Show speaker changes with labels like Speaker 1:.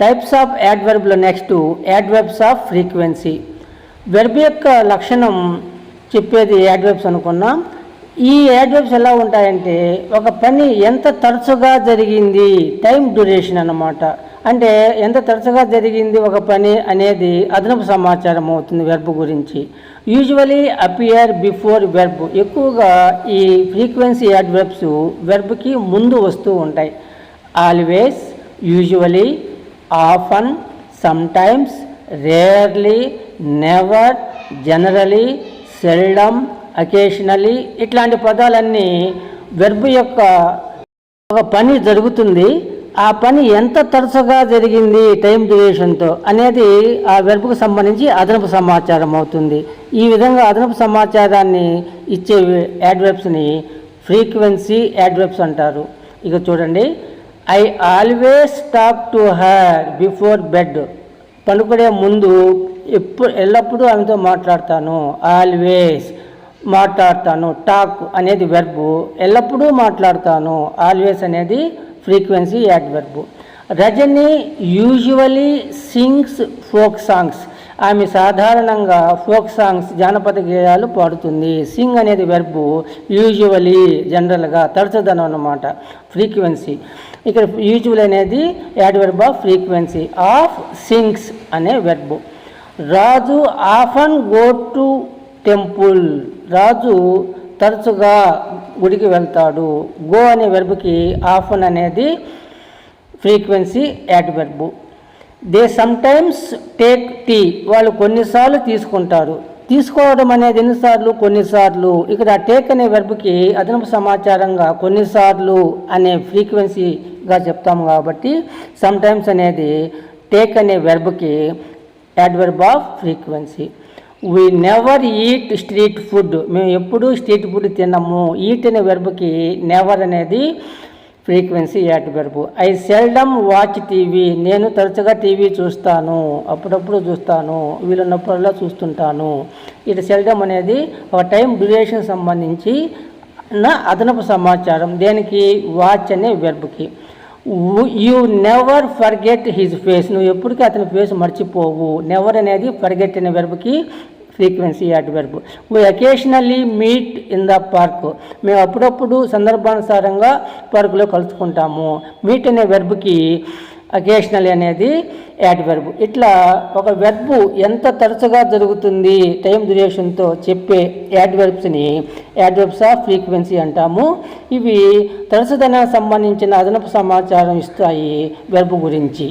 Speaker 1: Types of యాడ్వర్బ్లో next adverbs of frequency. Verb యొక్క లక్షణం చెప్పేది యాడ్వర్బ్స్ అనుకున్నాం. ఈ యాడ్వర్బ్స్ ఎలా ఉంటాయంటే ఒక పని ఎంత తరచుగా జరిగింది, టైం డ్యూరేషన్ అన్నమాట. అంటే ఎంత తరచుగా జరిగింది ఒక పని అనేది అదనపు సమాచారం అవుతుంది వెర్బ్ గురించి. Usually appear before verb. ఎక్కువగా ఈ ఫ్రీక్వెన్సీ యాడ్వర్బ్స్ వెర్బ్కి ముందు వస్తూ ఉంటాయి. Always, usually, often, sometimes, rarely, never, generally, seldom, occasionally ఇట్లాంటి పదాలన్నీ వెర్బ్ యొక్క ఒక పని జరుగుతుంది, ఆ పని ఎంత తరచుగా జరిగింది టైం డ్యూరేషన్తో అనేది ఆ వెర్బ్కు సంబంధించి అదనపు సమాచారం అవుతుంది. ఈ విధంగా అదనపు సమాచారాన్ని ఇచ్చే యాడ్వర్బ్స్ని ఫ్రీక్వెన్సీ యాడ్వర్బ్స్ అంటారు. ఇక చూడండి, I always talk to her before bed. పడుకునే ముందు ఎల్లప్పుడూ ఆమెతో మాట్లాడతాను. ఆల్వేస్ మాట్లాడతాను. టాక్ అనేది వెర్బు, ఎల్లప్పుడూ మాట్లాడతాను. ఆల్వేస్ అనేది frequency adverb. Rajani usually sings folk songs. ఆమె సాధారణంగా ఫోక్ సాంగ్స్, జానపద గేయాలు పాడుతుంది. సింగ్ అనేది వెర్బు, యూజువలీ జనరల్గా, తరచుదనం అన్నమాట, ఫ్రీక్వెన్సీ. ఇక్కడ యూజువల్ అనేది యాడ్వర్బ్ ఆఫ్ ఫ్రీక్వెన్సీ. ఆఫ్ సింగ్స్ అనే verb. Raju often go to temple. Raju తరచుగా గుడికి వెళ్తాడు. గో అనే వెర్బ్కి ఆఫన్ అనేది frequency adverb. They sometimes take tea. వాళ్ళు కొన్నిసార్లు తీసుకుంటారు. తీసుకోవడం అనేది ఎన్నిసార్లు? కొన్నిసార్లు. ఇక్కడ టేక్ అనే వెర్బ్కి అదనపు సమాచారంగా కొన్నిసార్లు అనే ఫ్రీక్వెన్సీగా చెప్తాము కాబట్టి సమ్టైమ్స్ అనేది టేక్ అనే వెర్బ్కి adverb of frequency. We never eat street food. మేము ఎప్పుడూ స్ట్రీట్ ఫుడ్ తినము. ఈట్ అనే వెర్బ్కి నెవర్ అనేది frequency adverb. I seldom watch TV. నేను తరచుగా టీవీ చూస్తాను, అప్పుడప్పుడు చూస్తాను, వీలున్నప్పుడల్లా చూస్తుంటాను. ఇది సెల్డమ్ అనేది ఒక టైం డ్యూరేషన్ సంబంధించి అదనపు సమాచారం. దేనికి? వాచ్ అనే వెర్బ్కి. You never forget his face. నువ్వు ఎప్పటికీ అతని ఫేస్ మర్చిపోవు. నెవర్ అనేది ఫర్గెట్ అనే వెర్బ్కి frequency adverb. We occasionally meet in the park. మేము అప్పుడప్పుడు సందర్భానుసారంగా పార్కులో కలుసుకుంటాము. మీట్ అనే వెర్బ్కి అకేషనల్లీ అనేది యాడ్వర్బ్. ఇట్లా ఒక వెర్బు ఎంత తరచుగా జరుగుతుంది టైం డ్యూరేషన్తో చెప్పే యాడ్వర్బ్స్ని యాడ్వర్బ్స్ ఆఫ్ ఫ్రీక్వెన్సీ అంటాము. ఇవి తరచుదనానికి సంబంధించిన అదనపు సమాచారం ఇస్తాయి వెర్బు గురించి.